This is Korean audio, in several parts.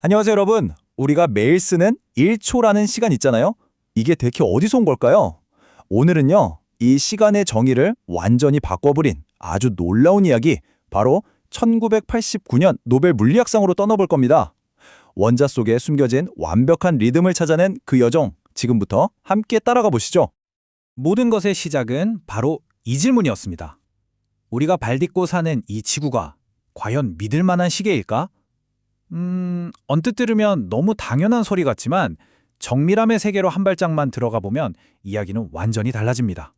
안녕하세요, 여러분. 우리가 매일 쓰는 1초라는 시간 있잖아요. 이게 대체 어디서 온 걸까요? 오늘은요, 이 시간의 정의를 완전히 바꿔버린 아주 놀라운 이야기, 바로 1989년 노벨 물리학상으로 떠나볼 겁니다. 원자 속에 숨겨진 완벽한 리듬을 찾아낸 그 여정, 지금부터 함께 따라가 보시죠. 모든 것의 시작은 바로 이 질문이었습니다. 우리가 발딛고 사는 이 지구가 과연 믿을 만한 시계일까? 언뜻 들으면 너무 당연한 소리 같지만 정밀함의 세계로 한 발짝만 들어가 보면 이야기는 완전히 달라집니다.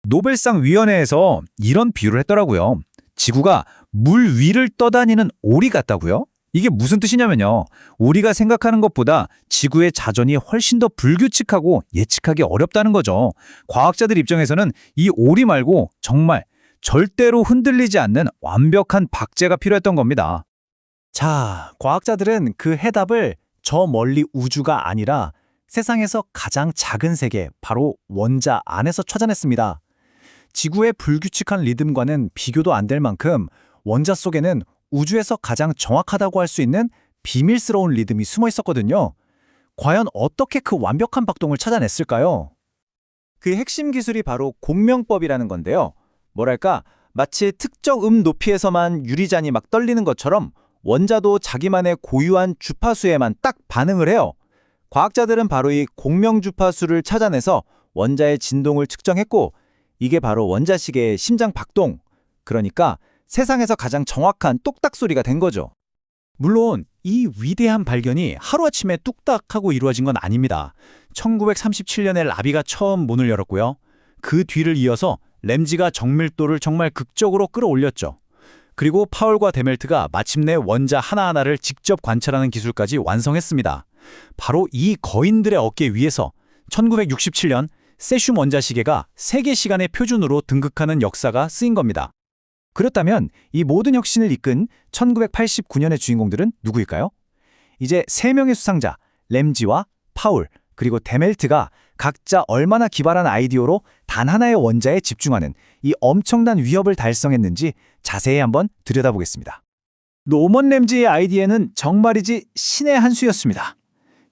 노벨상 위원회에서 이런 비유를 했더라고요. 지구가 물 위를 떠다니는 오리 같다고요? 이게 무슨 뜻이냐면요. 우리가 생각하는 것보다 지구의 자전이 훨씬 더 불규칙하고 예측하기 어렵다는 거죠. 과학자들 입장에서는 이 오리 말고 정말 절대로 흔들리지 않는 완벽한 박제가 필요했던 겁니다. 자, 과학자들은 그 해답을 저 멀리 우주가 아니라 세상에서 가장 작은 세계, 바로 원자 안에서 찾아냈습니다. 지구의 불규칙한 리듬과는 비교도 안 될 만큼 원자 속에는 우주에서 가장 정확하다고 할 수 있는 비밀스러운 리듬이 숨어 있었거든요. 과연 어떻게 그 완벽한 박동을 찾아냈을까요? 그 핵심 기술이 바로 공명법이라는 건데요. 뭐랄까, 마치 특정 높이에서만 유리잔이 막 떨리는 것처럼 원자도 자기만의 고유한 주파수에만 딱 반응을 해요. 과학자들은 바로 이 공명 주파수를 찾아내서 원자의 진동을 측정했고, 이게 바로 원자시계의 심장 박동, 그러니까 세상에서 가장 정확한 똑딱 소리가 된 거죠. 물론 이 위대한 발견이 하루아침에 뚝딱하고 이루어진 건 아닙니다. 1937년에 라비가 처음 문을 열었고요. 그 뒤를 이어서 램지가 정밀도를 정말 극적으로 끌어올렸죠. 그리고 파울과 데멜트가 마침내 원자 하나하나를 직접 관찰하는 기술까지 완성했습니다. 바로 이 거인들의 어깨 위에서 1967년 세슘 원자시계가 세계 시간의 표준으로 등극하는 역사가 쓰인 겁니다. 그렇다면 이 모든 혁신을 이끈 1989년의 주인공들은 누구일까요? 이제 3명의 수상자, 램지와 파울, 그리고 데멜트가 각자 얼마나 기발한 아이디어로 단 하나의 원자에 집중하는 이 엄청난 위협을 달성했는지 자세히 한번 들여다보겠습니다. 노먼 램지의 아이디어는 정말이지 신의 한 수였습니다.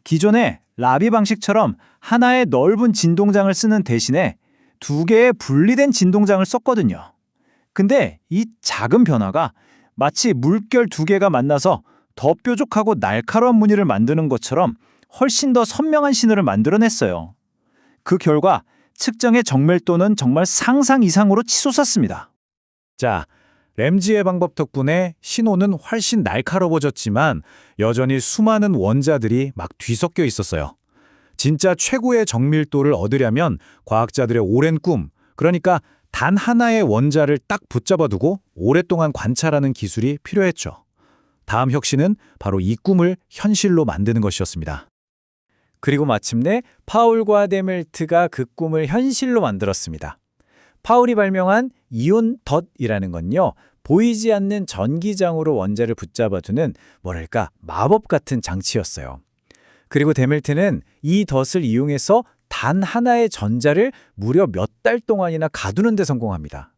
기존의 라비 방식처럼 하나의 넓은 진동장을 쓰는 대신에 2개의 분리된 진동장을 썼거든요. 근데 이 작은 변화가 마치 물결 2개가 만나서 더 뾰족하고 날카로운 무늬를 만드는 것처럼 훨씬 더 선명한 신호를 만들어냈어요. 그 결과 측정의 정밀도는 정말 상상 이상으로 치솟았습니다. 자, 램지의 방법 덕분에 신호는 훨씬 날카로워졌지만 여전히 수많은 원자들이 막 뒤섞여 있었어요. 진짜 최고의 정밀도를 얻으려면 과학자들의 오랜 꿈, 그러니까 단 하나의 원자를 딱 붙잡아두고 오랫동안 관찰하는 기술이 필요했죠. 다음 혁신은 바로 이 꿈을 현실로 만드는 것이었습니다. 그리고 마침내 파울과 데멜트가 그 꿈을 현실로 만들었습니다. 파울이 발명한 이온 덫이라는 건요, 보이지 않는 전기장으로 원자를 붙잡아두는 뭐랄까 마법 같은 장치였어요. 그리고 데멜트는 이 덫을 이용해서 단 하나의 전자를 무려 몇 달 동안이나 가두는 데 성공합니다.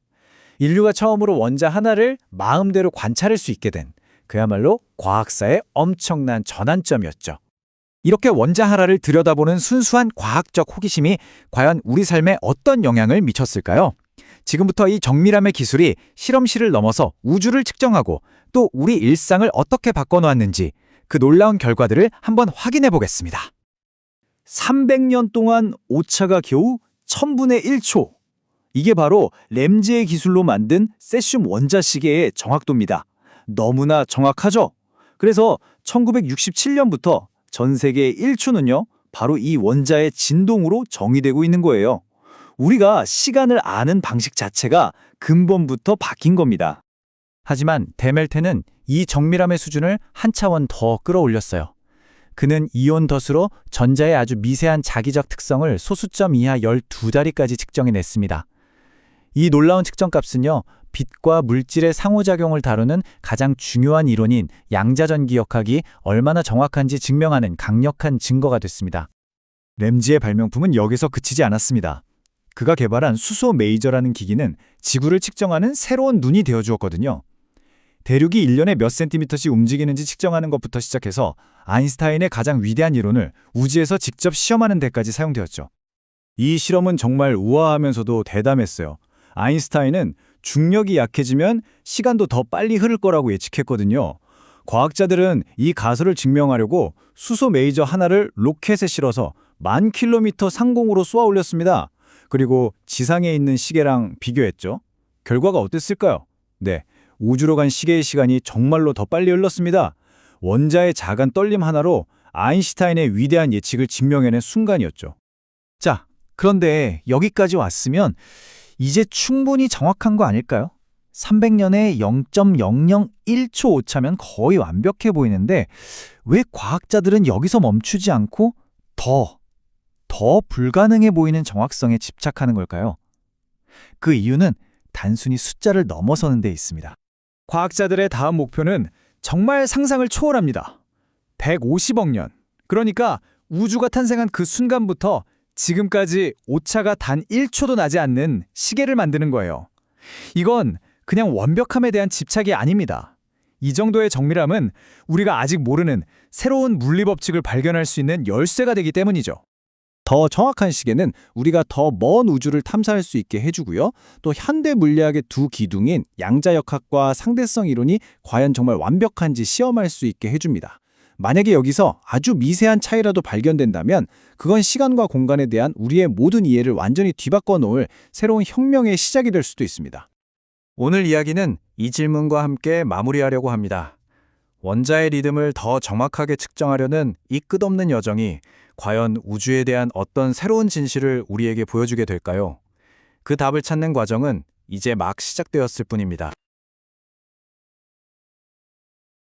인류가 처음으로 원자 하나를 마음대로 관찰할 수 있게 된 그야말로 과학사의 엄청난 전환점이었죠. 이렇게 원자 하나를 들여다보는 순수한 과학적 호기심이 과연 우리 삶에 어떤 영향을 미쳤을까요? 지금부터 이 정밀함의 기술이 실험실을 넘어서 우주를 측정하고 또 우리 일상을 어떻게 바꿔놓았는지 그 놀라운 결과들을 한번 확인해 보겠습니다. 300년 동안 오차가 겨우 1000분의 1초. 이게 바로 램지의 기술로 만든 세슘 원자시계의 정확도입니다. 너무나 정확하죠? 그래서 1967년부터 전 세계의 1초는요, 바로 이 원자의 진동으로 정의되고 있는 거예요. 우리가 시간을 아는 방식 자체가 근본부터 바뀐 겁니다. 하지만 데멜테는 이 정밀함의 수준을 한 차원 더 끌어올렸어요. 그는 이온 덫으로 전자의 아주 미세한 자기적 특성을 소수점 이하 12자리까지 측정해냈습니다. 이 놀라운 측정값은요, 빛과 물질의 상호작용을 다루는 가장 중요한 이론인 양자전기역학이 얼마나 정확한지 증명하는 강력한 증거가 됐습니다. 램지의 발명품은 여기서 그치지 않았습니다. 그가 개발한 수소 메이저라는 기기는 지구를 측정하는 새로운 눈이 되어주었거든요. 대륙이 1년에 몇 센티미터씩 움직이는지 측정하는 것부터 시작해서 아인슈타인의 가장 위대한 이론을 우주에서 직접 시험하는 데까지 사용되었죠. 이 실험은 정말 우아하면서도 대담했어요. 아인슈타인은 중력이 약해지면 시간도 더 빨리 흐를 거라고 예측했거든요. 과학자들은 이 가설을 증명하려고 수소 메이저 하나를 로켓에 실어서 1000km 상공으로 쏘아 올렸습니다. 그리고 지상에 있는 시계랑 비교했죠. 결과가 어땠을까요? 네, 우주로 간 시계의 시간이 정말로 더 빨리 흘렀습니다. 원자의 작은 떨림 하나로 아인슈타인의 위대한 예측을 증명해낸 순간이었죠. 자, 그런데 여기까지 왔으면 이제 충분히 정확한 거 아닐까요? 300년에 0.001초 오차면 거의 완벽해 보이는데 왜 과학자들은 여기서 멈추지 않고 더 불가능해 보이는 정확성에 집착하는 걸까요? 그 이유는 단순히 숫자를 넘어서는 데 있습니다. 과학자들의 다음 목표는 정말 상상을 초월합니다. 150억 년. 그러니까 우주가 탄생한 그 순간부터 지금까지 오차가 단 1초도 나지 않는 시계를 만드는 거예요. 이건 그냥 완벽함에 대한 집착이 아닙니다. 이 정도의 정밀함은 우리가 아직 모르는 새로운 물리 법칙을 발견할 수 있는 열쇠가 되기 때문이죠. 더 정확한 시계는 우리가 더 먼 우주를 탐사할 수 있게 해주고요. 또 현대 물리학의 두 기둥인 양자역학과 상대성 이론이 과연 정말 완벽한지 시험할 수 있게 해줍니다. 만약에 여기서 아주 미세한 차이라도 발견된다면 그건 시간과 공간에 대한 우리의 모든 이해를 완전히 뒤바꿔 놓을 새로운 혁명의 시작이 될 수도 있습니다. 오늘 이야기는 이 질문과 함께 마무리하려고 합니다. 원자의 리듬을 더 정확하게 측정하려는 이 끝없는 여정이 과연 우주에 대한 어떤 새로운 진실을 우리에게 보여주게 될까요? 그 답을 찾는 과정은 이제 막 시작되었을 뿐입니다.